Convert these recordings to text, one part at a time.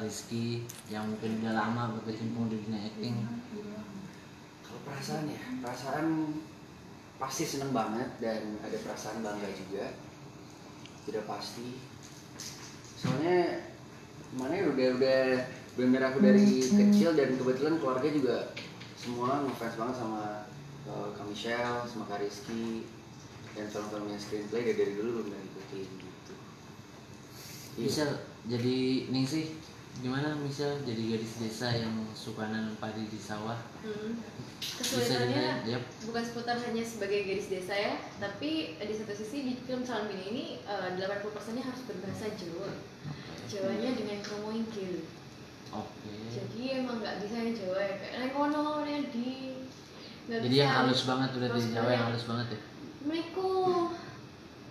Rizky yang mungkin udah lama berkecimpung di dunia acting? Kalau perasaan ya, perasaan pasti seneng banget dan ada perasaan bangga juga. Tidak pasti. Soalnya mana ya udah bener aku dari kecil dan kebetulan keluarga juga semua ngefans banget sama Kak Michelle, sama Kak Rizky dan film-filmnya screenplay dari dulu udah ngikutin gitu. Michelle jadi Ningsih gimana Michelle jadi gadis desa yang suka nanam padi di sawah? Kesulitannya bukan seputar hanya sebagai gadis desa ya, tapi di satu sisi di film Salam Bini ini 80%-nya harus berbahasa Jawa. Jawanya dengan kromo inggil. Jadi emang nggak bisa yang Jawa ya kayak Rengono, Redi. Jadi yang halus banget udah di Jawa yang halus banget ya. Mereka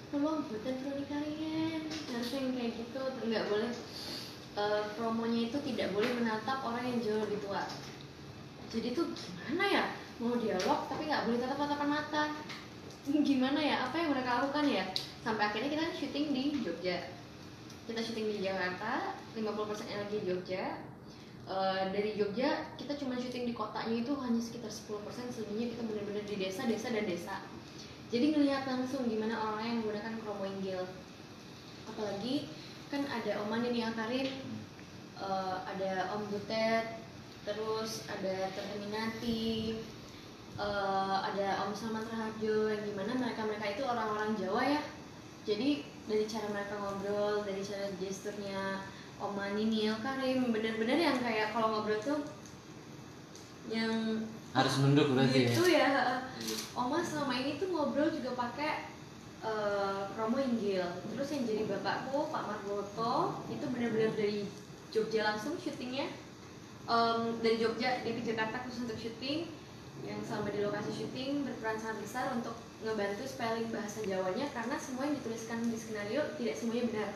tolong buatan kronik kalian harusnya yang kayak gitu, nggak boleh promonya itu tidak boleh menatap orang yang jauh lebih tua. Jadi tuh gimana ya, mau dialog tapi nggak boleh tatap-tatapan mata. Gimana ya, apa yang mereka lakukan ya? Sampai akhirnya kita syuting di Jogja. Kita syuting di Jakarta, 50% lagi di Jogja. Dari Jogja kita cuma syuting di kotanya itu hanya sekitar 10%, selebihnya kita benar-benar di desa dan desa. Jadi ngelihat langsung gimana orang-orang yang menggunakan kromo inggil. Apalagi kan ada Om Manin yang Karim, ada Om Butet, terus ada Terminati, ada Om Salman Raharjo, yang gimana mereka itu orang-orang Jawa ya. Jadi dari cara mereka ngobrol, dari cara gesturnya Om Manin yang Karim, bener-bener yang kayak kalau ngobrol tuh yang harus nunduk berarti gitu ya. Oma selama ini tuh ngobrol juga pakai promo inggil. Terus yang jadi bapakku Pak Margoto itu benar-benar dari Jogja langsung syutingnya, dari Jogja dia ke Jakarta khusus untuk syuting, yang selama di lokasi syuting berperan sangat besar untuk ngebantu spelling bahasa Jawanya karena semua yang dituliskan di skenario tidak semuanya benar.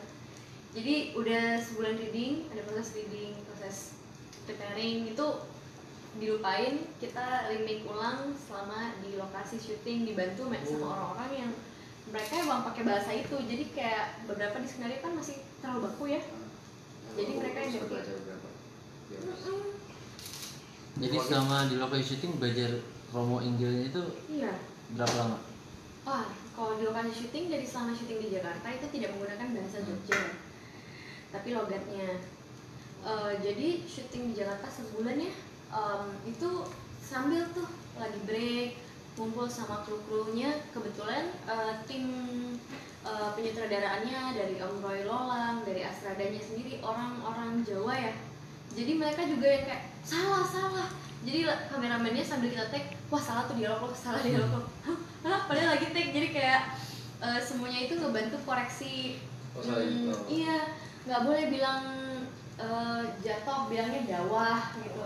Jadi udah sebulan reading, ada proses reading, proses preparing itu dilupain, kita remake ulang selama di lokasi syuting dibantu sama orang-orang yang mereka emang pakai bahasa itu. Jadi kayak beberapa di skenario kan masih terlalu baku ya. Jadi mereka yang ganti. Jadi selama di lokasi syuting belajar promo inggilnya itu Iya. berapa lama? Kalau di lokasi syuting dari selama syuting di Jakarta itu tidak menggunakan bahasa Jogja, tapi logatnya. Jadi syuting di Jakarta sebulan ya, itu sambil tuh lagi break ngumpul sama kru-krunya. Kebetulan tim penyutradaraannya dari Om Roy Lolang, dari Astradanya sendiri orang-orang Jawa ya. Jadi mereka juga yang kayak salah. Jadi kameramennya sambil kita take, wah salah tuh dialog lo, salah dialog lo. Padahal lagi take, jadi kayak semuanya itu ngebantu koreksi. Iya, nggak boleh bilang jatuh, bilangnya dawah gitu.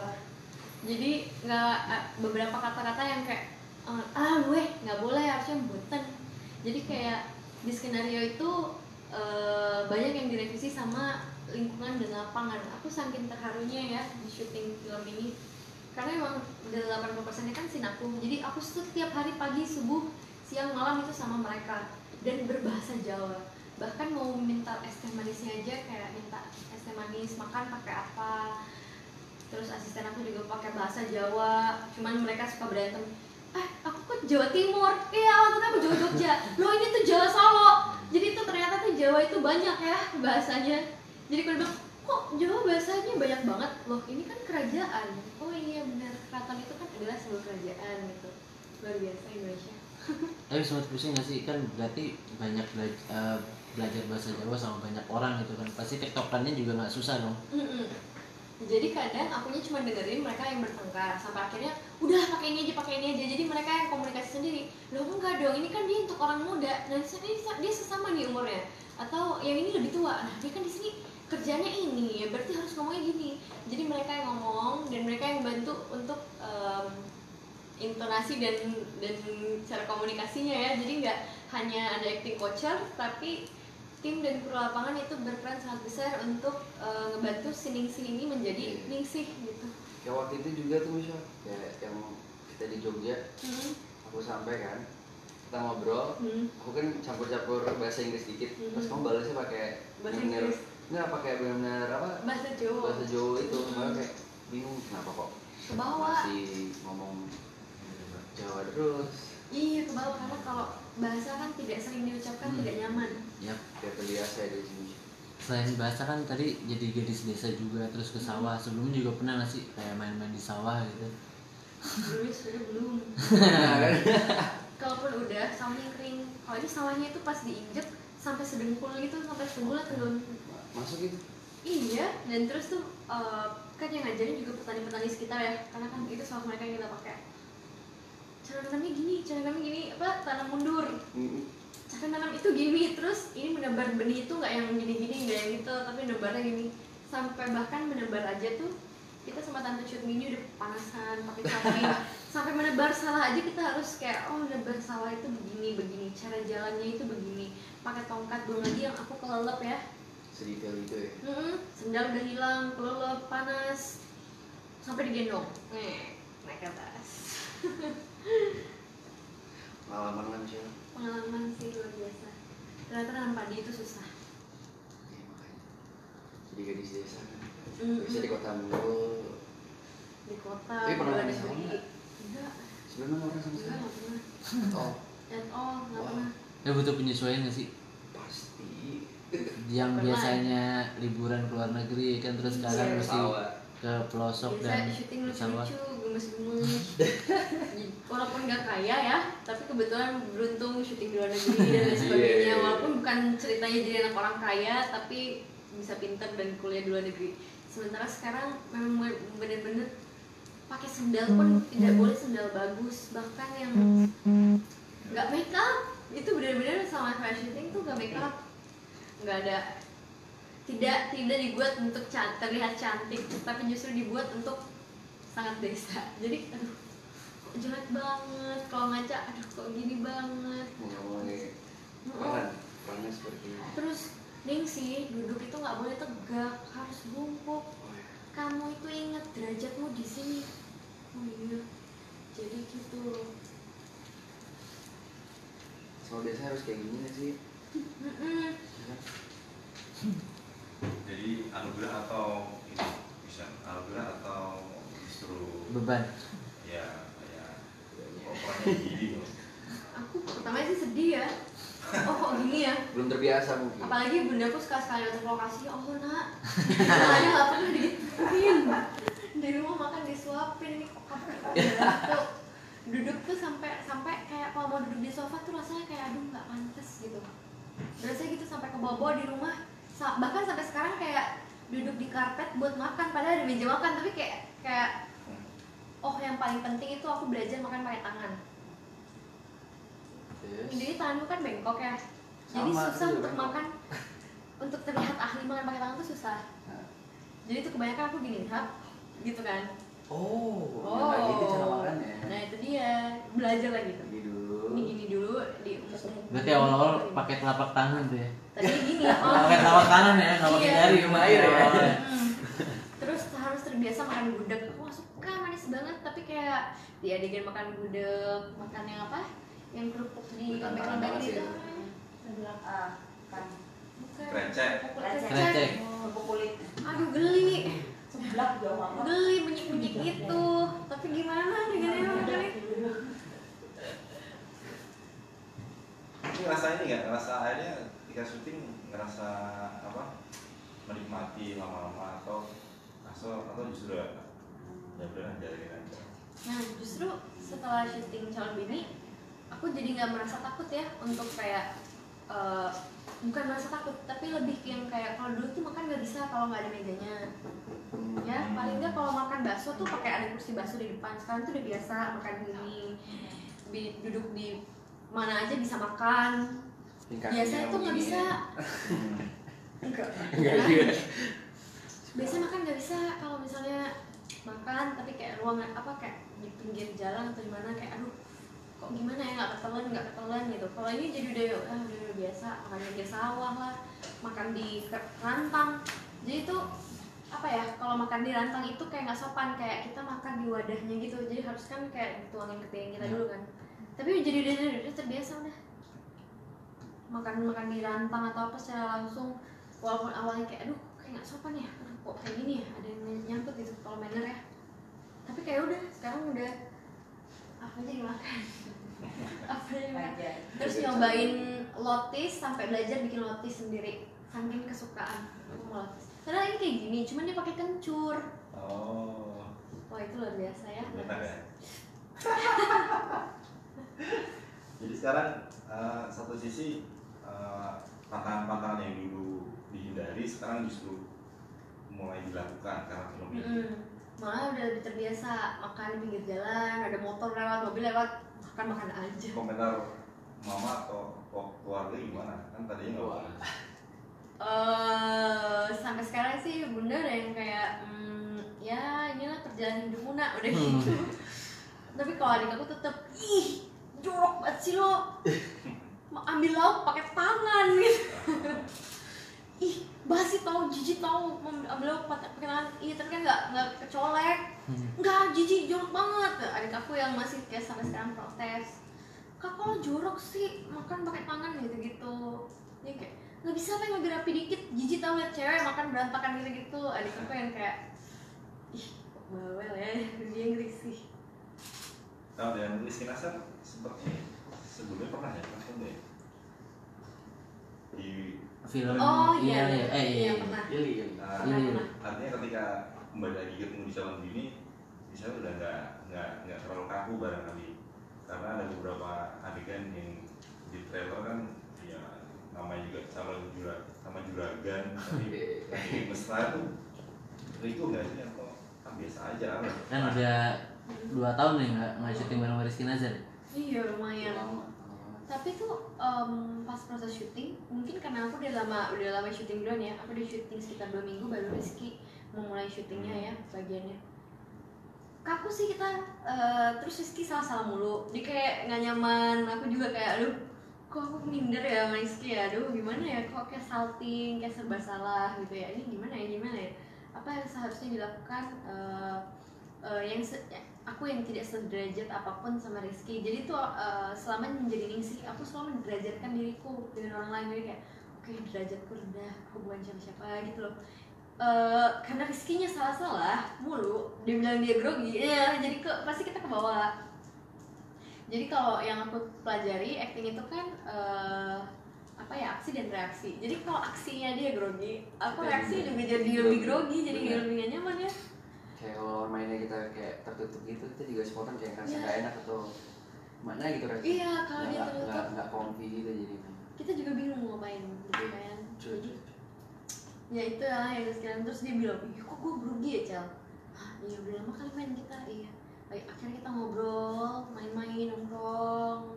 Jadi nggak beberapa kata-kata yang kayak gue nggak boleh, harusnya buatan. Jadi kayak di skenario itu banyak yang direvisi sama lingkungan dan lapangan. Aku saking terharunya ya di syuting film ini karena emang 80%-nya kan sinakung. Jadi aku setiap hari pagi, subuh, siang, malam itu sama mereka dan berbahasa Jawa. Bahkan mau minta es teh manisnya aja kayak minta es teh manis, makan pakai apa. Terus asisten aku juga pakai bahasa Jawa. Cuman mereka suka berantem. Aku kan Jawa Timur. Iya, waktu itu aku Jawa Jogja. Loh ini tuh Jawa Solo. Jadi tuh ternyata tuh Jawa itu banyak ya bahasanya. Jadi kalau bilang, kok Jawa bahasanya banyak banget? Loh ini kan kerajaan. Oh iya benar, keraton itu kan adalah sebuah kerajaan gitu. Luar biasa Indonesia. Tapi sempat pusing gak sih? Kan berarti banyak belajar bahasa Jawa sama banyak orang gitu kan. Pasti tektokannya juga gak susah dong. Jadi kadang akunya cuma dengerin mereka yang bertengkar sampai akhirnya udah pakai ini aja. Jadi mereka yang komunikasi sendiri. Loh enggak dong, ini kan dia untuk orang muda. Nah dia sesama nih umurnya. Atau yang ini lebih tua. Nah dia kan di sini kerjanya ini ya, berarti harus ngomongnya gini. Jadi mereka yang ngomong dan mereka yang bantu untuk intonasi dan cara komunikasinya ya. Jadi nggak hanya ada acting coacher, tapi tim dan kru lapangan itu berperan sangat besar untuk ngebantu si Ningsih ini menjadi Ningsih gitu. Kayak waktu itu juga tuh Misha, kayak yang kita di Jogja, aku sampai kan, kita ngobrol, aku kan campur-campur bahasa Inggris dikit, terus kamu balasnya pakai nggak pakai benar-benar apa bahasa Jawa bahasa Jawa itu, malah kayak bingung kenapa kok ke bawah. masih ngomong Jawa terus. Iya ke bawah, karena kalau bahasa kan tidak sering diucapkan tidak nyaman. Yap. Biar terbiasa di sini. Selain bahasa kan tadi jadi gadis desa juga, terus ke sawah. Sebelumnya juga pernah nggak sih kayak main-main di sawah gitu? Belum, sudah belum. Kalaupun udah sawahnya kering, kalau ini sawahnya itu pas diinjek sampai sedengkul gitu, sampai sedengkul atau Masuk itu. iya, dan terus tuh kan yang ngajarin juga petani-petani sekitar ya, karena kan itu sawah mereka yang kita pakai. Cara nanamnya gini, apa tanam mundur. Cara nanam itu gini, terus ini menebar benih itu nggak yang gini-gini, nggak yang gitu, tapi menebarnya gini. Sampai bahkan menebar aja tuh kita sama tante Cut Mini udah panasan pakai cabai. Sampai menebar salah aja kita harus kayak menebar salah itu begini, cara jalannya itu begini. Pakai tongkat, belum lagi yang aku kelelep ya. Sedetail itu ya. Sendal udah hilang, kelelep, panas, sampai digendong, naik ke atas. Pengalaman kan sih. Pengalaman sih luar biasa. Ternyata nanam padi itu susah. Ya, makanya. Jadi gadis desa kan. Bisa di kota mulu. Di kota. Tapi pernah ada di sawah nggak? Enggak. Sebelumnya orang sama sekali. Nggak pernah. Oh, Nggak Wah. pernah. Ya butuh penyesuaian nggak sih? pasti. Yang Pernah. biasanya liburan ke luar negeri kan, terus sekarang Iya. mesti Sawah. ke pelosok Biasa dan syuting ke sawah. lucu-lucu, gemes-gemes. Walaupun nggak kaya ya, tapi kebetulan beruntung syuting di luar negeri dan lain sebagainya. Iya. Walaupun bukan ceritanya jadi anak orang kaya, tapi bisa pintar dan kuliah di luar negeri. Sementara sekarang memang bener-bener pakai sendal pun tidak boleh sendal bagus, bahkan yang nggak make up itu bener-bener sama kayak syuting tuh nggak make up, nggak ada, tidak dibuat untuk terlihat cantik, tapi justru dibuat untuk sangat desa. Jadi aduh kok jelek banget, kalau ngaca aduh kok gini banget. Mau nggak mau nih. Perannya seperti ini. Terus Ningsih, duduk itu nggak boleh tegak, harus bungkuk. Oh, ya. Kamu itu inget derajatmu di sini. Oh iya, jadi gitu. Soal desa harus kayak gini nggak sih? Jadi anugerah atau ini bisa anugerah atau justru Beban. ya orangnya gini loh. Aku pertama sih sedih ya. Oh kok gini ya? Belum terbiasa mungkin. Apalagi bundaku sekali-sekali untuk lokasi, oh nak, soalnya nggak pernah digituin. Di rumah makan disuapin, ini kok kamu tuh duduk tuh sampai kayak kalau mau duduk di sofa tuh rasanya kayak aduh nggak pantas gitu. Rasanya gitu sampai ke bawah di rumah, bahkan sampai sekarang kayak duduk di karpet buat makan, padahal ada meja makan, tapi kayak oh yang paling penting itu aku belajar makan pakai tangan. Yes. Jadi tanganku kan bengkok ya, jadi Sama, susah aku juga untuk bengkok. makan, untuk terlihat ahli makan pakai tangan tuh susah. Nah. Jadi tuh kebanyakan aku gini hap, gitu kan. Oh, yang gitu cara makannya. Nah itu dia, belajar lagi tuh. Gini dulu. Ini gini dulu, di Berarti awal-awal pakai telapak tangan tuh ya? Tadi gini, Pakai telapak kanan ya, nggak pakai Iya. jari. Minum air ya. Hmm. Terus harus terbiasa makan gudeg. Aku gak suka manis banget, tapi kayak di adegan makan gudeg, makan yang apa? Yang kerupuk di Tantangan lembek-lembek banget gitu. sih. Kan Bukan. Krecek. Krecek. kerupuk kulit Aduh geli. seblak jauh banget. Geli bunyi-bunyi gitu. Tapi gimana dengan yang geli? Ini ngerasa ini nggak? Ngerasa akhirnya ketika syuting ngerasa apa? Menikmati lama-lama atau justru ya udah jalanin aja. Nah justru setelah syuting Calon Bini, aku jadi nggak merasa takut ya untuk kayak bukan merasa takut, tapi lebih yang kayak kalau dulu tuh makan nggak bisa kalau nggak ada mejanya. Ya paling nggak kalau makan bakso tuh pakai ada kursi bakso di depan. Sekarang tuh udah biasa makan gini, duduk di mana aja bisa makan. Biasanya tuh nggak bisa. Enggak juga. Biasanya makan nggak bisa kalau misalnya makan tapi kayak ruangan apa kayak di pinggir jalan atau di mana kayak aduh kok gimana ya nggak ketelan gitu. Kalau ini jadi udah biasa makan di pinggir sawah lah, makan di rantang. Jadi itu apa ya, kalau makan di rantang itu kayak nggak sopan, kayak kita makan di wadahnya gitu. Jadi harus kan kayak dituangin ke piring kita dulu kan. Tapi jadi udah terbiasa udah makan di rantang atau apa secara langsung walaupun awalnya kayak aduh kayak nggak sopan ya, aduh kok kayak gini ya, ada yang nyangkut gitu kalau manner ya, tapi kayak udah sekarang udah apa aja dimakan apa aja dimakan. Aja. Terus nyobain lotis sampai belajar bikin lotis sendiri saking kesukaan aku mau lotis, karena ini kayak gini cuman dia pakai kencur. Oh, Wah itu luar biasa ya. enak ya. Jadi sekarang satu sisi pantangan-pantangan yang dulu dihindari sekarang justru mulai dilakukan karena film ini. Malah udah lebih terbiasa makan di pinggir jalan, ada motor lewat, mobil lewat, makan aja. Komentar mama atau keluarga gimana? Kan tadinya nggak boleh. Sampai sekarang sih bunda ada yang kayak ya inilah perjalanan hidupmu nak, udah gitu. Tapi kalau adik aku tetep ih jorok banget sih lo, ambil lauk pakai tangan gitu. Ih basi tau, jijik tau, ambil lauk pakai tangan. Iya tapi kan nggak kecolek, nggak jijik, jorok banget. Adik aku yang masih kayak sampai sekarang protes, kak kalau jorok sih makan pakai tangan gitu. Dia kayak nggak bisa apa yang lebih rapi dikit, jijik tau liat cewek makan berantakan gitu. Adik aku yang kayak ih kok bawel ya, dia ngerisih. Kalau dengan Rizky Nasar seperti sebelumnya pernah ya kan ya di Film. Oh iya, iya. pernah. Pilih kan. Pernah. Artinya ketika kembali lagi ketemu di calon ini bisa udah nggak terlalu kaku barangkali karena ada beberapa adegan yang di trailer kan ya namanya juga sama juragan tapi mesra tuh itu nggak sih atau biasa aja Kan udah 2 tahun nih nggak syuting bareng Rizky Nazar. Iya lumayan. Lama. Tapi tuh pas proses syuting, mungkin karena aku udah lama syuting duluan ya. Aku udah syuting sekitar 2 minggu baru Rizky memulai syutingnya ya bagiannya. Kaku sih kita, terus Rizky salah mulu. Dia kayak nggak nyaman. Aku juga kayak aduh, kok aku minder ya sama Rizky ya. Aduh gimana ya, kok kayak salting, kayak serba salah gitu ya. Ini gimana ya? Apa yang seharusnya dilakukan? Aku yang tidak sederajat apapun sama Rizky. Jadi tuh selama menjadi Ningsih, aku selalu menderajatkan diriku dengan orang lain. Jadi kayak oke, derajatku rendah, aku bukan siapa-siapa gitu loh. Karena Rizky-nya salah mulu, dia bilang dia grogi, ya jadi pasti kita ke bawah. Jadi kalau yang aku pelajari acting itu kan apa ya, aksi dan reaksi. Jadi kalau aksinya dia grogi, aku reaksi juga jadi lebih grogi, jadi lebih gak nyaman ya. Kayak kalau mainnya kita kayak tertutup gitu, kita juga spontan kayak ngerasa nggak enak atau mana gitu rasanya. Iya, kalau dia tertutup nggak comfy gitu jadi. kita juga bingung mau ngapain gitu kan. Jadi ya itu lah yang sekarang. Terus dia bilang, ih kok gue grogi ya Cel? Hah iya udah lama kali main kita. Iya akhirnya kita ngobrol, main-main, nongkrong,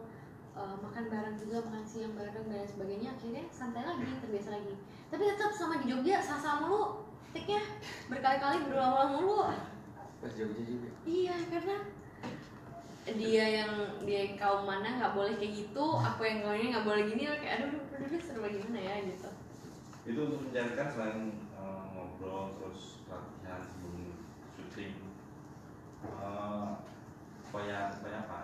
makan bareng juga, makan siang bareng dan sebagainya. Akhirnya santai lagi, terbiasa lagi. Tapi tetap sama di Jogja sama mulu tiknya, berkali-kali berulang-ulang mulu. Pas Jogja juga. Iya karena dia yang kaum mana nggak boleh kayak gitu, aku yang kaumnya nggak boleh gini, kayak aduh serba gimana ya gitu. itu untuk menjalankan selain ngobrol terus latihan sebelum syuting apa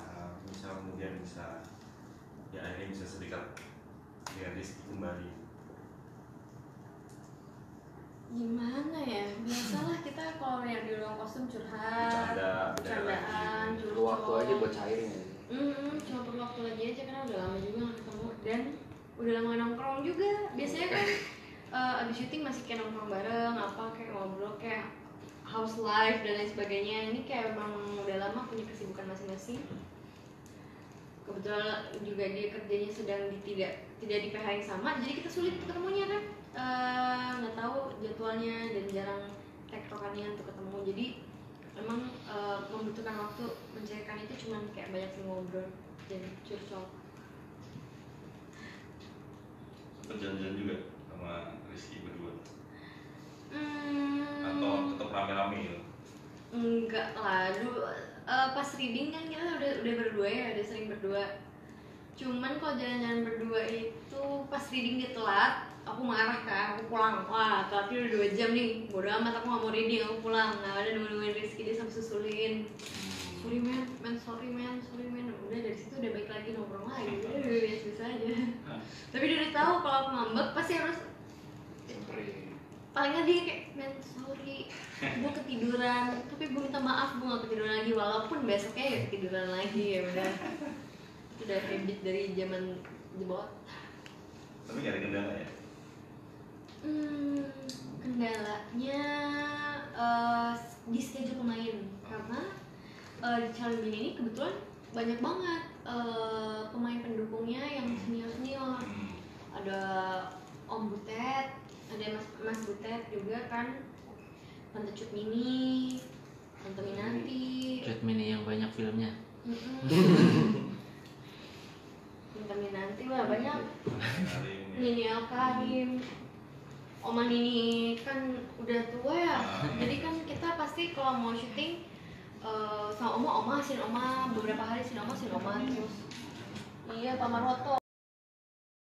misal kemudian bisa ya akhirnya bisa sedikit dengan Rizky kembali. Gimana ya, biasalah kita kalau yang di ruang kostum curhat, bercandaan, Perlu waktu aja buat cairin ya. Cuma perlu waktu lagi aja karena udah lama juga nggak ketemu dan udah lama nongkrong juga. Biasanya kan abis syuting masih kayak nongkrong bareng, apa kayak ngobrol kayak house life dan lain sebagainya. Ini kayak emang udah lama punya kesibukan masing-masing. Kebetulan juga dia kerjanya sedang tidak di PH yang sama, jadi kita sulit ketemunya kan. Nggak tahu jadwalnya dan jarang tektokannya untuk ketemu. Jadi emang membutuhkan waktu mencairkan itu, cuman kayak banyak ngobrol dan curcol. Berjalan-jalan juga sama Rizky berdua atau tetap rame-rame gitu? Enggak lah, dulu pas reading kan kita udah berdua ya, udah sering berdua. Cuman kalau jalan-jalan berdua itu pas reading dia telat, aku marah kan, aku pulang. Wah, telatnya udah 2 jam nih, bodo amat aku gak mau reading, aku pulang. Nah udah nungguin Rizky, dia sampai susulin. Sorry man. Udah dari situ udah baik lagi, nongkrong lagi, udah biasa aja. Tapi dia udah tahu kalau aku ngambek pasti harus paling nggak dia kayak men sorry gue ketiduran, tapi gue minta maaf gue nggak ketiduran lagi, walaupun besoknya ya ketiduran lagi. Ya udah, itu udah habit dari zaman jebot. Tapi nggak ada kendala ya. Kendalanya di schedule pemain, karena di Calon Bini ini kebetulan banyak banget pemain pendukungnya yang senior. Ada Om Butet, ada Mas Butet juga kan, Tante Cut Mini, Tante Minanti, Cut Mini yang banyak filmnya. Tante Minanti lah banyak, Hari ini. Nini El Karim, Oma Nini kan udah tua ya, jadi kan kita pasti kalau mau syuting sama Oma sin Oma, beberapa hari sin Oma terus. Iya, Pak Marwoto.